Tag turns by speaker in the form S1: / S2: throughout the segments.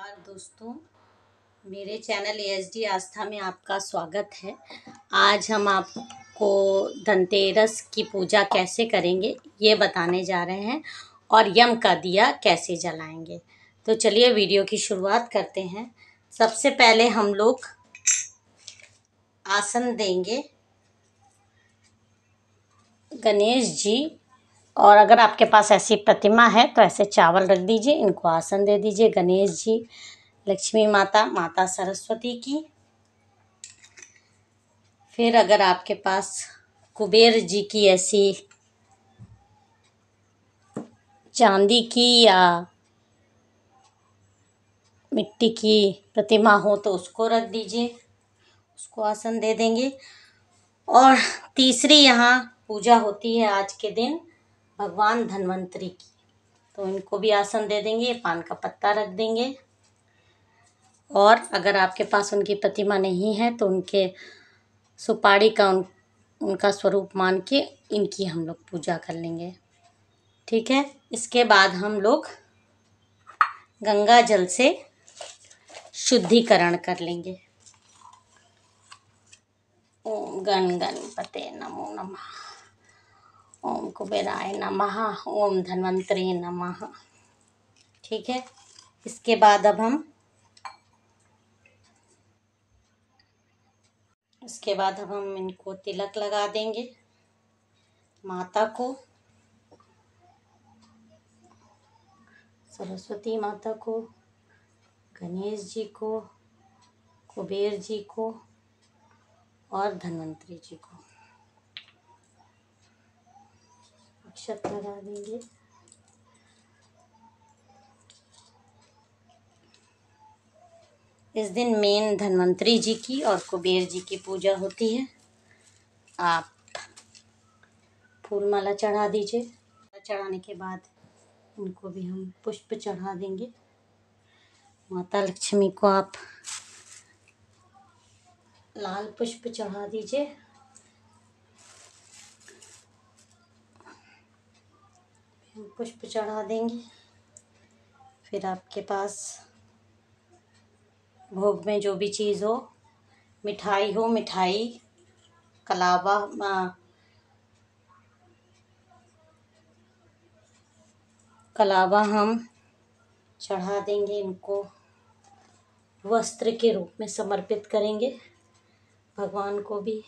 S1: नमस्कार दोस्तों, मेरे चैनल एएसडी आस्था में आपका स्वागत है। आज हम आपको धनतेरस की पूजा कैसे करेंगे ये बताने जा रहे हैं और यम का दिया कैसे जलाएंगे। तो चलिए वीडियो की शुरुआत करते हैं। सबसे पहले हम लोग आसन देंगे गणेश जी, और अगर आपके पास ऐसी प्रतिमा है तो ऐसे चावल रख दीजिए, इनको आसन दे दीजिए। गणेश जी, लक्ष्मी माता, माता सरस्वती की। फिर अगर आपके पास कुबेर जी की ऐसी चांदी की या मिट्टी की प्रतिमा हो तो उसको रख दीजिए, उसको आसन दे देंगे। और तीसरी यहाँ पूजा होती है आज के दिन भगवान धन्वंतरी की, तो इनको भी आसन दे देंगे, पान का पत्ता रख देंगे। और अगर आपके पास उनकी प्रतिमा नहीं है तो उनके सुपारी का उनका स्वरूप मान के इनकी हम लोग पूजा कर लेंगे। ठीक है। इसके बाद हम लोग गंगा जल से शुद्धिकरण कर लेंगे। ओम गण गणपते नमो नमः, ओम कुबेराय नमः, ओम धन्वंतरे नमः। ठीक है। इसके बाद अब हम इनको तिलक लगा देंगे। माता को, सरस्वती माता को, गणेश जी को, कुबेर जी को और धन्वंतरी जी को अक्षत लगा देंगे। इस दिन मेन धन्वंतरी जी की और कुबेर जी की पूजा होती है। आप फूल माला चढ़ा दीजिए। चढ़ाने के बाद उनको भी हम पुष्प चढ़ा देंगे। माता लक्ष्मी को आप लाल पुष्प चढ़ा दीजिए। हम पुष्प चढ़ा देंगे। फिर आपके पास भोग में जो भी चीज़ हो, मिठाई हो, मिठाई, कलावा हम चढ़ा देंगे। इनको वस्त्र के रूप में समर्पित करेंगे भगवान को भी।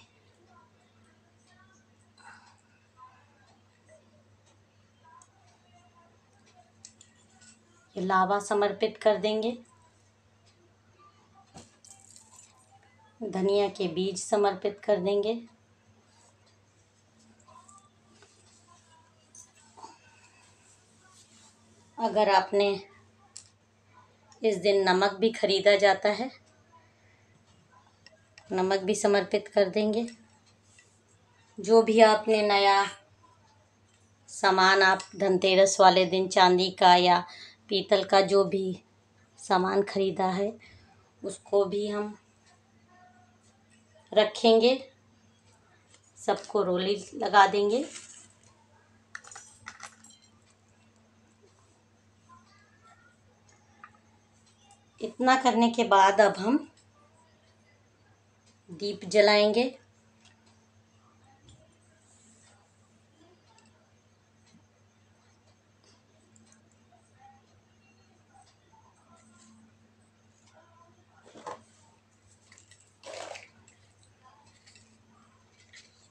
S1: ये लावा समर्पित कर देंगे। धनिया के बीज समर्पित कर देंगे। अगर आपने इस दिन नमक भी खरीदा जाता है, नमक भी समर्पित कर देंगे। जो भी आपने नया सामान आप धनतेरस वाले दिन चांदी का या पीतल का जो भी सामान खरीदा है उसको भी हम रखेंगे, सबको रोली लगा देंगे। इतना करने के बाद अब हम दीप जलाएंगे।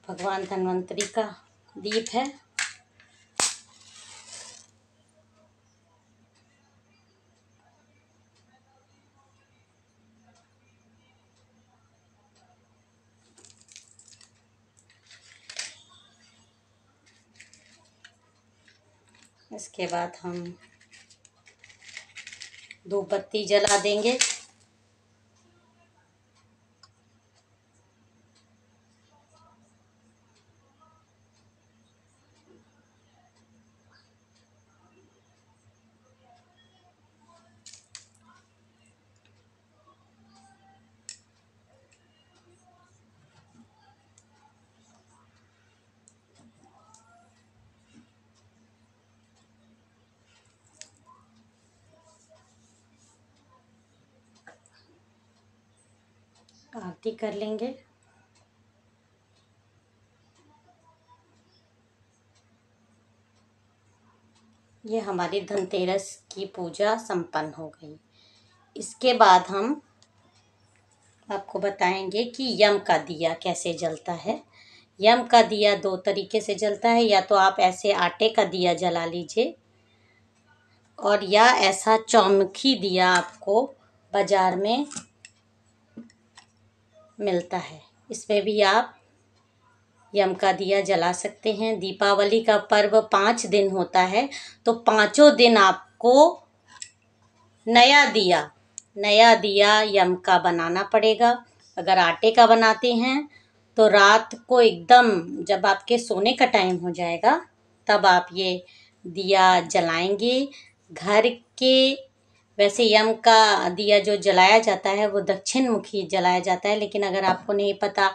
S1: भगवान धन्वंतरी का दीप है। इसके बाद हम धूप बत्ती जला देंगे। आरती कर लेंगे। ये हमारी धनतेरस की पूजा संपन्न हो गई। इसके बाद हम आपको बताएंगे कि यम का दिया कैसे जलता है। यम का दिया दो तरीके से जलता है, या तो आप ऐसे आटे का दिया जला लीजिए, और या ऐसा चौमुखी दिया आपको बाजार में मिलता है, इसमें भी आप यम का दिया जला सकते हैं। दीपावली का पर्व 5 दिन होता है, तो 5 दिन आपको नया दिया यम का बनाना पड़ेगा। अगर आटे का बनाते हैं तो रात को एकदम जब आपके सोने का टाइम हो जाएगा तब आप ये दिया जलाएंगे। घर के वैसे यम का दिया जो जलाया जाता है वो दक्षिण मुखी जलाया जाता है, लेकिन अगर आपको नहीं पता,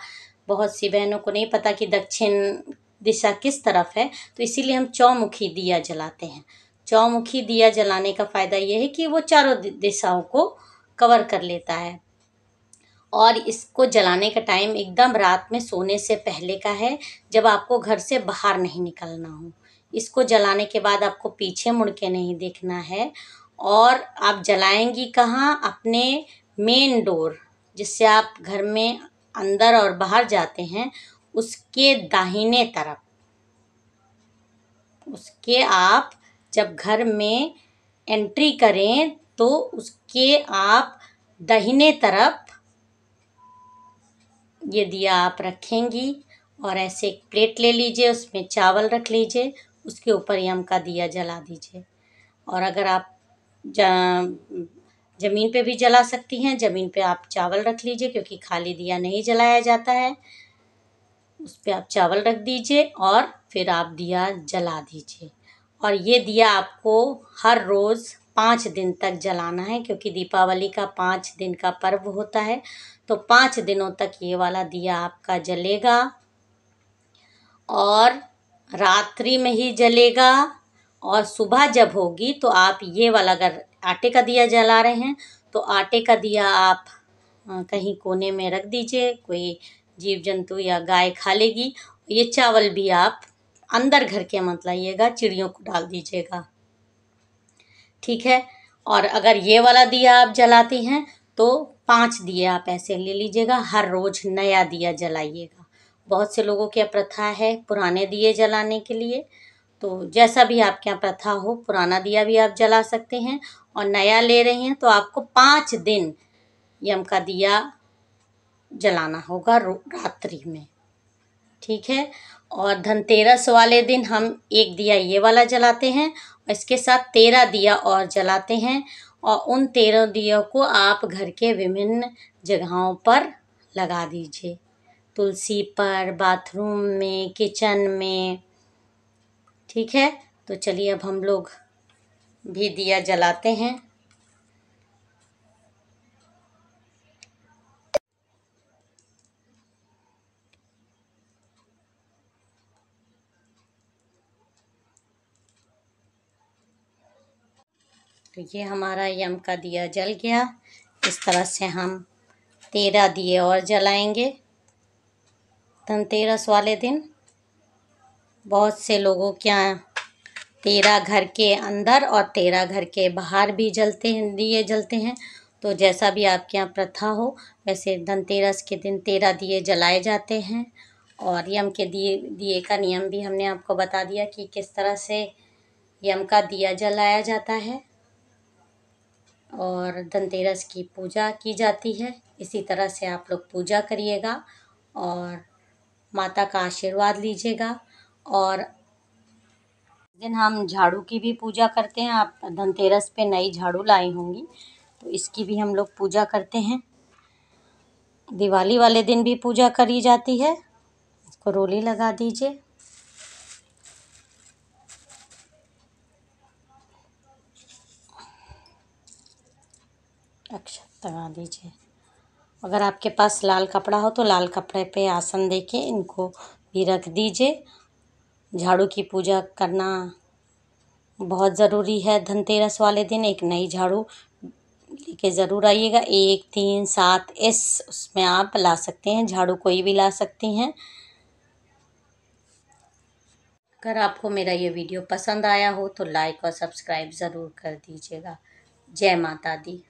S1: बहुत सी बहनों को नहीं पता कि दक्षिण दिशा किस तरफ है, तो इसीलिए हम चौमुखी दिया जलाते हैं। चौमुखी दिया जलाने का फ़ायदा ये है कि वो चारों दिशाओं को कवर कर लेता है। और इसको जलाने का टाइम एकदम रात में सोने से पहले का है, जब आपको घर से बाहर नहीं निकलना हो। इसको जलाने के बाद आपको पीछे मुड़ के नहीं देखना है। और आप जलाएंगी कहाँ? अपने मेन डोर, जिससे आप घर में अंदर और बाहर जाते हैं, उसके दाहिने तरफ। उसके आप जब घर में एंट्री करें तो उसके आप दाहिने तरफ ये दिया आप रखेंगी। और ऐसे एक प्लेट ले लीजिए, उसमें चावल रख लीजिए, उसके ऊपर यम का दिया जला दीजिए। और अगर आप ज़मीन पे भी जला सकती हैं, ज़मीन पे आप चावल रख लीजिए, क्योंकि खाली दिया नहीं जलाया जाता है। उस पर आप चावल रख दीजिए और फिर आप दिया जला दीजिए। और ये दिया आपको हर रोज़ 5 दिन तक जलाना है, क्योंकि दीपावली का 5 दिन का पर्व होता है। तो 5 दिनों तक ये वाला दिया आपका जलेगा, और रात्रि में ही जलेगा। और सुबह जब होगी तो आप ये वाला, अगर आटे का दिया जला रहे हैं तो आटे का दिया आप कहीं कोने में रख दीजिए, कोई जीव जंतु या गाय खा लेगी। ये चावल भी आप अंदर घर के मत लाइएगा, चिड़ियों को डाल दीजिएगा, ठीक है। और अगर ये वाला दिया आप जलाती हैं तो 5 दिए आप ऐसे ले लीजिएगा, हर रोज़ नया दिया जलाइएगा। बहुत से लोगों की प्रथा है पुराने दिए जलाने के लिए, तो जैसा भी आपके यहाँ प्रथा हो, पुराना दिया भी आप जला सकते हैं। और नया ले रहे हैं तो आपको 5 दिन यम का दिया जलाना होगा रात्रि में, ठीक है। और धनतेरस वाले दिन हम एक दिया ये वाला जलाते हैं, और इसके साथ 13 दिया और जलाते हैं। और उन 13 दियों को आप घर के विभिन्न जगहों पर लगा दीजिए, तुलसी पर, बाथरूम में, किचन में, ठीक है। तो चलिए अब हम लोग भी दिया जलाते हैं। तो ये हमारा यम का दिया जल गया। इस तरह से हम 13 दिए और जलाएंगे धनतेरस वाले दिन। बहुत से लोगों के यहाँ 13 घर के अंदर और 13 घर के बाहर भी जलते हैं, दिए जलते हैं। तो जैसा भी आपके यहाँ प्रथा हो, वैसे धनतेरस के दिन 13 दिए जलाए जाते हैं। और यम के दिए का नियम भी हमने आपको बता दिया कि किस तरह से यम का दिया जलाया जाता है और धनतेरस की पूजा की जाती है। इसी तरह से आप लोग पूजा करिएगा और माता का आशीर्वाद लीजिएगा। और दिन हम झाड़ू की भी पूजा करते हैं। आप धनतेरस पे नई झाड़ू लाई होंगी, तो इसकी भी हम लोग पूजा करते हैं। दिवाली वाले दिन भी पूजा करी जाती है। इसको रोली लगा दीजिए। अक्षत लगा दीजिए। अगर आपके पास लाल कपड़ा हो तो लाल कपड़े पे आसन देके इनको भी रख दीजिए। झाड़ू की पूजा करना बहुत ज़रूरी है। धनतेरस वाले दिन एक नई झाड़ू लेके ज़रूर आइएगा। 1377S उसमें आप ला सकते हैं, झाड़ू कोई भी ला सकती हैं। अगर आपको मेरा ये वीडियो पसंद आया हो तो लाइक और सब्सक्राइब ज़रूर कर दीजिएगा। जय माता दी।